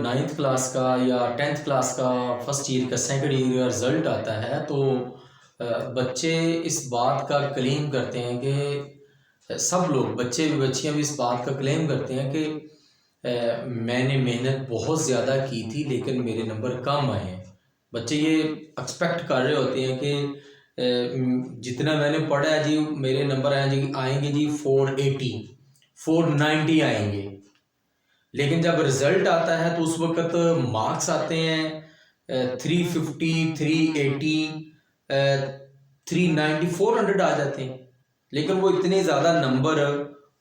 Ninth class का या 10th class का फर्स्ट ईयर का सेकंड ईयर का रिज़ल्ट आता है तो बच्चे इस बात का क्लेम करते हैं कि सब लोग बच्चे भी बच्चियां भी इस बात का क्लेम करते हैं कि मैंने मेहनत बहुत ज़्यादा की थी लेकिन मेरे नंबर कम आए हैं। बच्चे ये एक्सपेक्ट कर रहे होते हैं कि जितना मैंने पढ़ा है जी मेरे नंबर आएंगे जी 480 490 आएंगे। लेकिन जब रिज़ल्ट आता है तो उस वक्त मार्क्स आते हैं 350 380 390 400 आ जाते हैं। लेकिन वो इतने ज़्यादा नंबर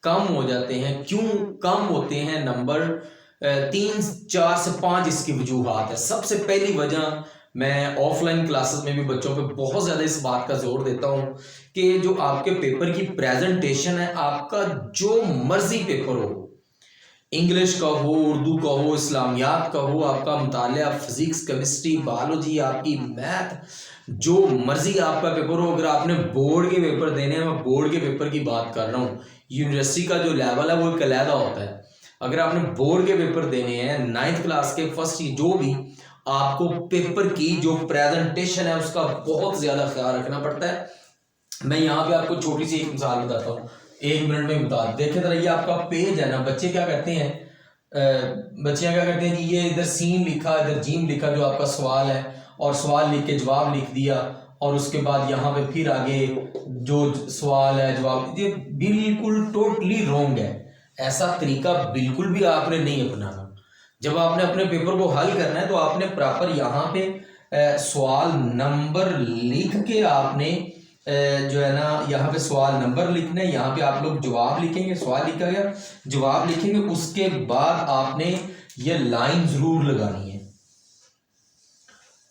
कम हो जाते हैं। क्यों कम होते हैं नंबर? 3 4 से 5 इसकी वजूहात है। सबसे पहली वजह, मैं ऑफलाइन क्लासेस में भी बच्चों पे बहुत ज़्यादा इस बात का जोर देता हूँ कि जो आपके पेपर की प्रेजेंटेशन है, आपका जो मर्जी पेपर हो, इंग्लिश का हो, उर्दू का हो, इस्लामियात का हो, आपका मुतालिया फिजिक्स केमिस्ट्री बायोलॉजी, आपकी मैथ, जो मर्जी आपका पेपर हो, अगर आपने बोर्ड के पेपर देने हैं, मैं बोर्ड के पेपर की बात कर रहा हूँ, यूनिवर्सिटी का जो लेवल है वो एक अलहदा होता है। अगर आपने बोर्ड के पेपर देने हैं 9th क्लास के फर्स्ट, जो भी आपको पेपर की जो प्रेजेंटेशन है उसका बहुत ज़्यादा ख्याल रखना पड़ता है। मैं यहाँ पे आपको छोटी सी एक मिसाल बताता हूँ, 1 मिनट में बता। देखे जरा, ये आपका पेज है ना, बच्चे क्या करते हैं, बच्चियाँ क्या करते हैं कि ये इधर सीन लिखा, इधर जीम लिखा जो आपका सवाल है, और सवाल लिख के जवाब लिख दिया, और उसके बाद यहाँ पे फिर आगे जो सवाल है जवाब, ये बिल्कुल टोटली रॉन्ग है। ऐसा तरीका बिल्कुल भी आपने नहीं अपनाना। जब आपने अपने पेपर को हल करना है तो आपने प्रॉपर यहाँ पे सवाल नंबर लिख के आपने जो है ना, यहाँ पे सवाल नंबर लिखना है, यहाँ पे आप लोग जवाब लिखेंगे, सवाल लिखा गया जवाब लिखेंगे, उसके बाद आपने ये लाइन जरूर लगानी है।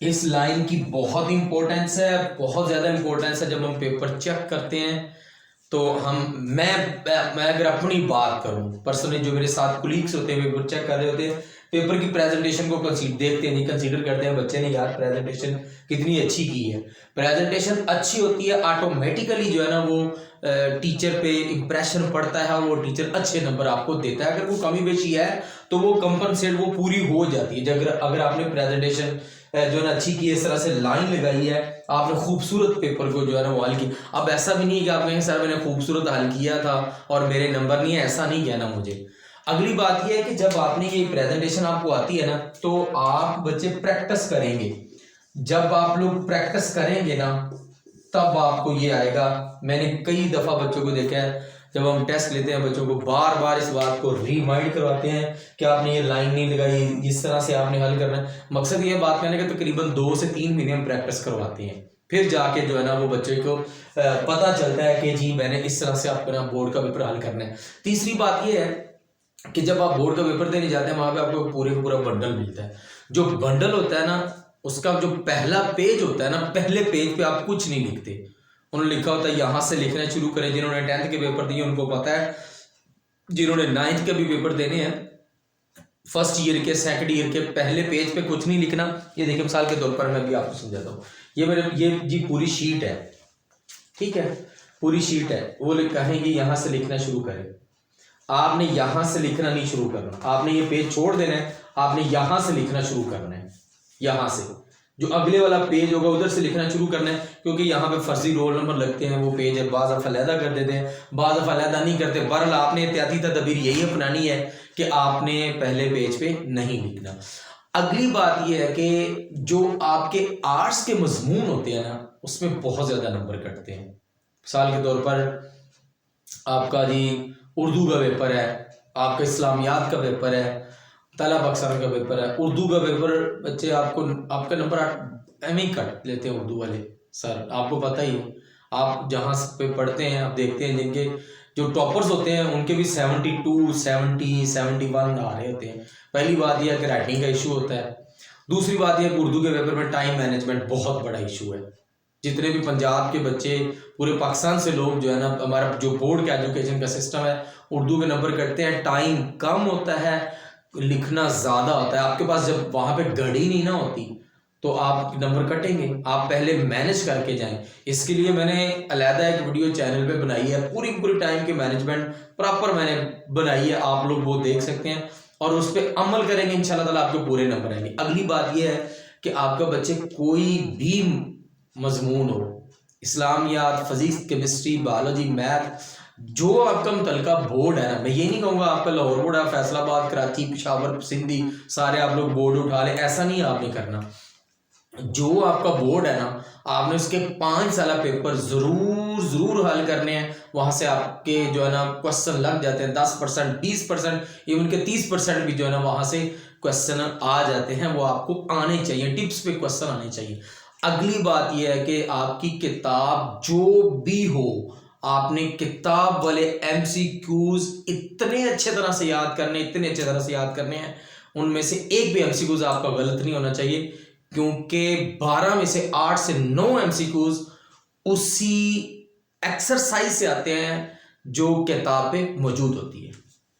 इस लाइन की बहुत इंपॉर्टेंस है, बहुत ज्यादा इंपॉर्टेंस है। जब हम पेपर चेक करते हैं तो मैं अगर अपनी बात करूं, पर्सनली जो मेरे साथ कुलीग्स होते हैं पेपर चेक कर रहे होते हैं, पेपर की प्रेजेंटेशन को देखते हैं, नहीं कंसीडर करते हैं बच्चे ने यार प्रेजेंटेशन कितनी अच्छी की है। प्रेजेंटेशन अच्छी होती है, ऑटोमेटिकली जो है ना वो टीचर पे इंप्रेशन पड़ता है और वो टीचर अच्छे नंबर आपको देता है। अगर वो कमी बेशी है तो वो कंपनसेट वो पूरी हो जाती है। अगर आपने प्रेजेंटेशन जो है ना अच्छी की, इस तरह से लाइन लगाई है, आपने खूबसूरत पेपर को जो है ना वो हल किया। अब ऐसा भी नहीं है कि आप कहें सर मैंने खूबसूरत हल किया था और मेरे नंबर नहीं है, ऐसा नहीं कहना मुझे। अगली बात यह है कि जब आपने ये प्रेजेंटेशन आपको आती है ना तो आप बच्चे प्रैक्टिस करेंगे। जब आप लोग प्रैक्टिस करेंगे ना तब आपको ये आएगा। मैंने कई दफा बच्चों को देखा है, जब हम टेस्ट लेते हैं बच्चों को बार बार इस बात को रिमाइंड करवाते हैं कि आपने ये लाइन नहीं लगाई, इस तरह से आपने हल करना है। मकसद ये बात करने का तकरीबन 2 से 3 महीने हम प्रैक्टिस करवाते हैं, फिर जाके जो है ना वो बच्चे को पता चलता है कि जी मैंने इस तरह से आपको ना बोर्ड का पेपर हल करना है। तीसरी बात ये है कि जब आप बोर्ड का पेपर देने जाते हैं वहां पे आपको पूरा बंडल मिलता है। जो बंडल होता है ना, उसका जो पहला पेज होता है ना, पहले पेज पे आप कुछ नहीं लिखते। उन्होंने लिखा होता है यहाँ से लिखना शुरू करें। जिन्होंने 10th के पेपर दिए उनको पता है, जिन्होंने 9th के भी पेपर देने हैं, फर्स्ट ईयर के सेकंड ईयर के पहले पेज पे कुछ नहीं लिखना। ये देखिए मिसाल के तौर पर मैं भी आपको समझाता हूँ। ये जी पूरी शीट है, ठीक है, पूरी शीट है। वो कहेंगे यहाँ से लिखना शुरू करें। आपने यहाँ से लिखना नहीं शुरू करना, आपने ये पेज छोड़ देना है, आपने यहाँ से लिखना शुरू करना है। यहाँ से जो अगले वाला पेज होगा उधर से लिखना शुरू करना है, क्योंकि यहाँ पे फर्जी रोल नंबर लगते हैं। वो पेज है बाज़ दफ़ा अलहदा कर देते हैं, बाज़ दफ़ा अलहदा नहीं करते। बहरहाल आपने एहतियाती तदबीर यही अपनानी है कि आपने पहले पेज पे नहीं लिखना। अगली बात यह है कि जो आपके आर्ट्स के मजमून होते हैं ना उसमें बहुत ज़्यादा नंबर कटते हैं। मिसाल के तौर पर आपका जी उर्दू का पेपर है, आपका इस्लामियात का पेपर है, तला पाकिस्तान का पेपर है। उर्दू का पेपर बच्चे आपका नंबर एम ही कट लेते हैं उर्दू वाले। सर आपको पता ही है, आप जहाँ पे पढ़ते हैं आप देखते हैं जिनके जो टॉपर्स होते हैं उनके भी 72 70 71 आ रहे होते हैं। पहली बात यह है कि राइटिंग का इशू होता है। दूसरी बात यह है कि उर्दू के पेपर में टाइम मैनेजमेंट बहुत बड़ा इशू है। जितने भी पंजाब के बच्चे, पूरे पाकिस्तान से लोग जो है ना, हमारा जो बोर्ड का एजुकेशन का सिस्टम है, उर्दू के नंबर कटते हैं। टाइम कम होता है, लिखना ज़्यादा होता है। आपके पास जब वहाँ पे घड़ी नहीं ना होती तो आप नंबर कटेंगे। आप पहले मैनेज करके जाएं। इसके लिए मैंने अलहदा एक वीडियो चैनल पे बनाई है, पूरी टाइम की मैनेजमेंट प्रॉपर मैंने बनाई है, आप लोग वो देख सकते हैं। और उस पर अमल करेंगे इंशाल्लाह ताला आपके पूरे नंबर आएंगे। अगली बात यह है कि आपका बच्चे कोई भी मजमून हो, इस्लामियात, फिजिक्स, केमिस्ट्री, बायोलॉजी, मैथ, जो आपका मुतलका बोर्ड है ना, मैं ये नहीं कहूँगा आपका लाहौर बोर्ड है, फैसलाबाद, कराची, पेशावर, सिंधी, सारे आप लोग बोर्ड उठा लें, ऐसा नहीं आपने करना। जो आपका बोर्ड है ना, आपने उसके 5 साल पेपर जरूर हल करने हैं। वहां से आपके जो है ना क्वेश्चन लग जाते हैं 10%, 20%, इवन के 30% भी जो है ना वहां से क्वेश्चन आ जाते हैं। वो आपको आने चाहिए, टिप्स पे क्वेश्चन आने चाहिए। अगली बात यह है कि आपकी किताब जो भी हो, आपने किताब वाले MCQs इतने अच्छे तरह से याद करने हैं, उनमें से एक भी MCQs आपका गलत नहीं होना चाहिए, क्योंकि 12 में से 8 से 9 MCQs उसी एक्सरसाइज से आते हैं जो किताब पे मौजूद होती है।